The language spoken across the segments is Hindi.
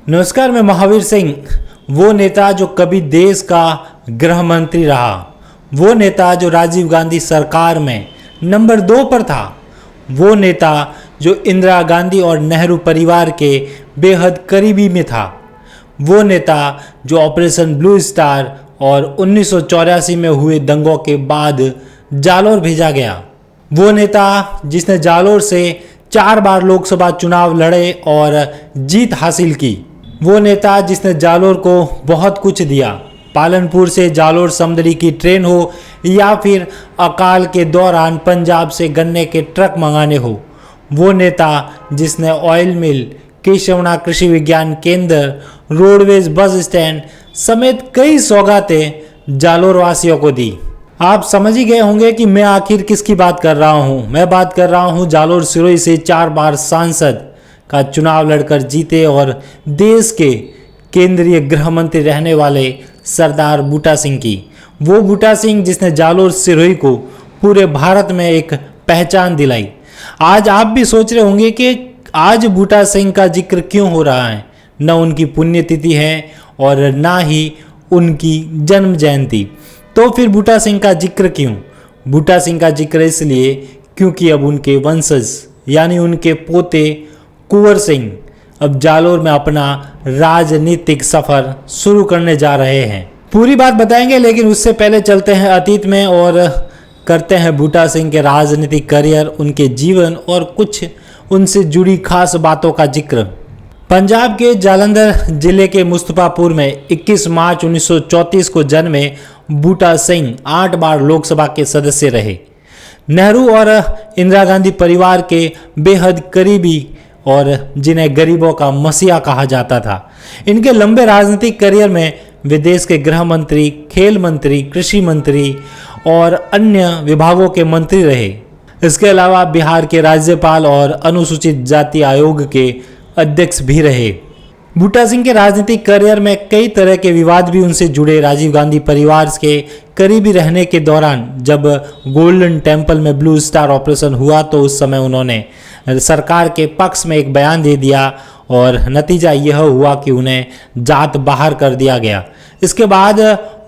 नमस्कार, मैं महावीर सिंह। वो नेता जो कभी देश का गृह मंत्री रहा, वो नेता जो राजीव गांधी सरकार में नंबर 2 पर था, वो नेता जो इंदिरा गांधी और नेहरू परिवार के बेहद करीबी में था, वो नेता जो ऑपरेशन ब्लू स्टार और 1984 में हुए दंगों के बाद जालोर भेजा गया, वो नेता जिसने जालोर से 4 बार लोकसभा चुनाव लड़े और जीत हासिल की, वो नेता जिसने जालोर को बहुत कुछ दिया, पालनपुर से जालोर समदड़ी की ट्रेन हो या फिर अकाल के दौरान पंजाब से गन्ने के ट्रक मंगाने हो, वो नेता जिसने ऑयल मिल, केशवना कृषि विज्ञान केंद्र, रोडवेज बस स्टैंड समेत कई सौगातें जालोर वासियों को दी। आप समझ ही गए होंगे कि मैं आखिर किसकी बात कर रहा हूँ। मैं बात कर रहा हूँ जालोर सिरोही से 4 बार सांसद का चुनाव लड़कर जीते और देश के केंद्रीय गृह मंत्री रहने वाले सरदार बूटा सिंह की। वो बूटा सिंह जिसने जालोर सिरोही को पूरे भारत में एक पहचान दिलाई। आज आप भी सोच रहे होंगे कि आज बूटा सिंह का जिक्र क्यों हो रहा है। न उनकी पुण्यतिथि है और ना ही उनकी जन्म जयंती, तो फिर बूटा सिंह का जिक्र क्यों? बूटा सिंह का जिक्र इसलिए क्योंकि अब उनके वंशज यानी उनके पोते कुंवर सिंह अब जालोर में अपना राजनीतिक सफर शुरू करने जा रहे हैं। पूरी बात बताएंगे, लेकिन उससे पहले चलते हैं अतीत में और करते हैं बूटा सिंह के राजनीतिक करियर, उनके जीवन और कुछ उनसे जुड़ी खास बातों का जिक्र। पंजाब के जालंधर जिले के मुस्तफापुर में 21 मार्च 1934 को जन्मे बूटा सिंह 8 बार लोकसभा के सदस्य रहे। नेहरू और इंदिरा गांधी परिवार के बेहद करीबी और जिन्हें गरीबों का मसीहा कहा जाता था। इनके लंबे राजनीतिक करियर में वे देश के गृह मंत्री, खेल मंत्री, कृषि मंत्री और अन्य विभागों के मंत्री रहे। इसके अलावा बिहार के राज्यपाल और अनुसूचित जाति आयोग के अध्यक्ष भी रहे। बूटा सिंह के राजनीतिक करियर में कई तरह के विवाद भी उनसे जुड़े। राजीव गांधी परिवार के करीबी रहने के दौरान जब गोल्डन टेम्पल में ब्लू स्टार ऑपरेशन हुआ तो उस समय उन्होंने सरकार के पक्ष में एक बयान दे दिया और नतीजा यह हुआ कि उन्हें जात बाहर कर दिया गया। इसके बाद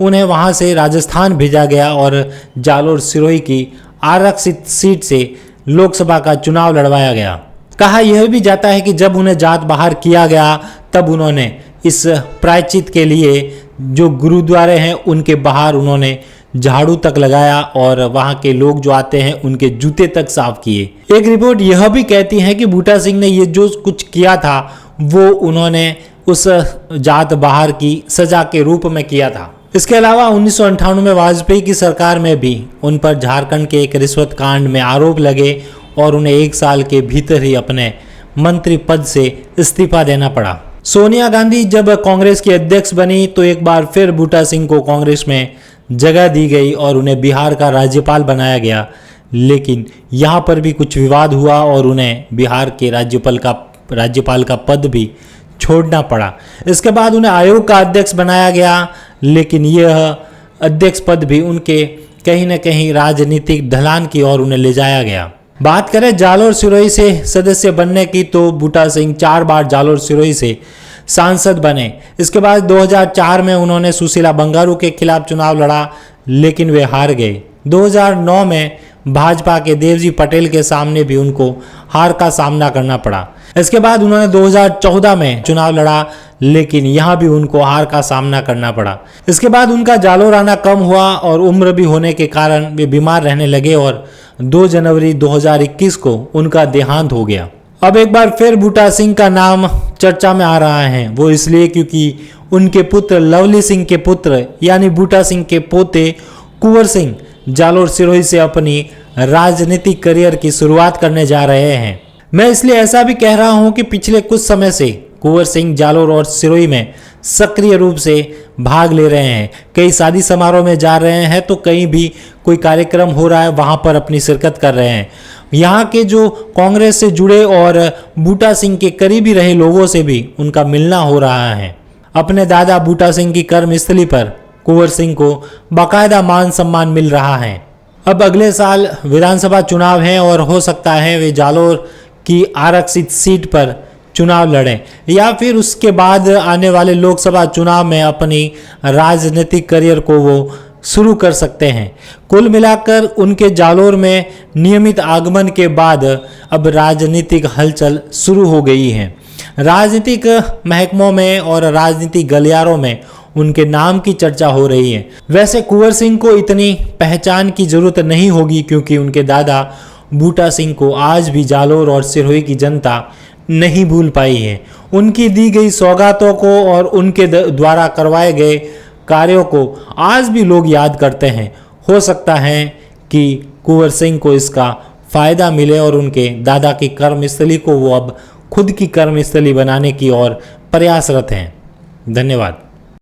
उन्हें वहां से राजस्थान भेजा गया और जालोर सिरोही की आरक्षित सीट से लोकसभा का चुनाव लड़वाया गया। कहा यह भी जाता है कि जब उन्हें जात बाहर किया गया तब उन्होंने इस प्रायश्चित के लिए जो गुरुद्वारे हैं उनके बाहर उन्होंने झाड़ू तक लगाया और वहां के लोग जो आते हैं उनके जूते तक साफ किए। एक रिपोर्ट यह भी कहती है कि बूटा सिंह ने ये जो कुछ किया था वो उन्होंने उस जात बाहर की सजा के रूप में किया था। इसके अलावा 1998 में वाजपेयी की सरकार में भी उन पर झारखंड के एक रिश्वत कांड में आरोप लगे और उन्हें 1 साल के भीतर ही अपने मंत्री पद से इस्तीफा देना पड़ा। सोनिया गांधी जब कांग्रेस की अध्यक्ष बनी तो एक बार फिर बूटा सिंह को कांग्रेस में जगह दी गई और उन्हें बिहार का राज्यपाल बनाया गया, लेकिन यहाँ पर भी कुछ विवाद हुआ और उन्हें बिहार के राज्यपाल का पद भी छोड़ना पड़ा। इसके बाद उन्हें आयोग का अध्यक्ष बनाया गया, लेकिन यह अध्यक्ष पद भी उनके कहीं न कहीं राजनीतिक ढलान की ओर उन्हें ले जाया गया। बात करें जालोर सिरोही से सदस्य बनने की तो बूटा सिंह 4 बार जालोर सिरोही से सांसद बने। इसके बाद 2004 में उन्होंने सुशीला बंगारू के खिलाफ चुनाव लड़ा, लेकिन वे हार गए। 2009 में भाजपा के देवजी पटेल के सामने भी उनको हार का सामना करना पड़ा। इसके बाद उन्होंने 2014 में चुनाव लड़ा, लेकिन यहाँ भी उनको हार का सामना करना पड़ा। इसके बाद उनका जालोर आना कम हुआ और उम्र भी होने के कारण वे बीमार रहने लगे और 2 जनवरी 2021 को उनका देहांत हो गया। अब एक बार फिर बूटा सिंह का नाम चर्चा में आ रहा है। वो इसलिए क्योंकि उनके पुत्र लवली सिंह के पुत्र यानी बूटा सिंह के पोते कुंवर सिंह जालोर सिरोही से अपनी राजनीतिक करियर की शुरुआत करने जा रहे हैं। मैं इसलिए ऐसा भी कह रहा हूं कि पिछले कुछ समय से कुंवर सिंह जालोर और सिरोही में सक्रिय रूप से भाग ले रहे हैं। कई शादी समारोह में जा रहे हैं तो कहीं भी कोई कार्यक्रम हो रहा है वहां पर अपनी शिरकत कर रहे हैं। यहाँ के जो कांग्रेस से जुड़े और बूटा सिंह के करीबी रहे लोगों से भी उनका मिलना हो रहा है। अपने दादा बूटा सिंह की कर्मस्थली पर कुंवर सिंह को बाकायदा मान सम्मान मिल रहा है। अब अगले साल विधानसभा चुनाव है और हो सकता है वे जालोर की आरक्षित सीट पर चुनाव लड़ें या फिर उसके बाद आने वाले लोकसभा चुनाव में अपनी राजनीतिक करियर को वो शुरू कर सकते हैं। कुल मिलाकर उनके जालोर में नियमित आगमन के बाद अब राजनीतिक हलचल शुरू हो गई है। राजनीतिक महकमों में और राजनीतिक गलियारों में उनके नाम की चर्चा हो रही है। वैसे कुंवर सिंह को इतनी पहचान की जरूरत नहीं होगी क्योंकि उनके दादा बूटा सिंह को आज भी जालोर और सिरोही की जनता नहीं भूल पाई है। उनकी दी गई सौगातों को और उनके द्वारा करवाए गए कार्यों को आज भी लोग याद करते हैं। हो सकता है कि कुंवर सिंह को इसका फायदा मिले और उनके दादा की कर्मस्थली को वो अब खुद की कर्मस्थली बनाने की ओर प्रयासरत हैं। धन्यवाद।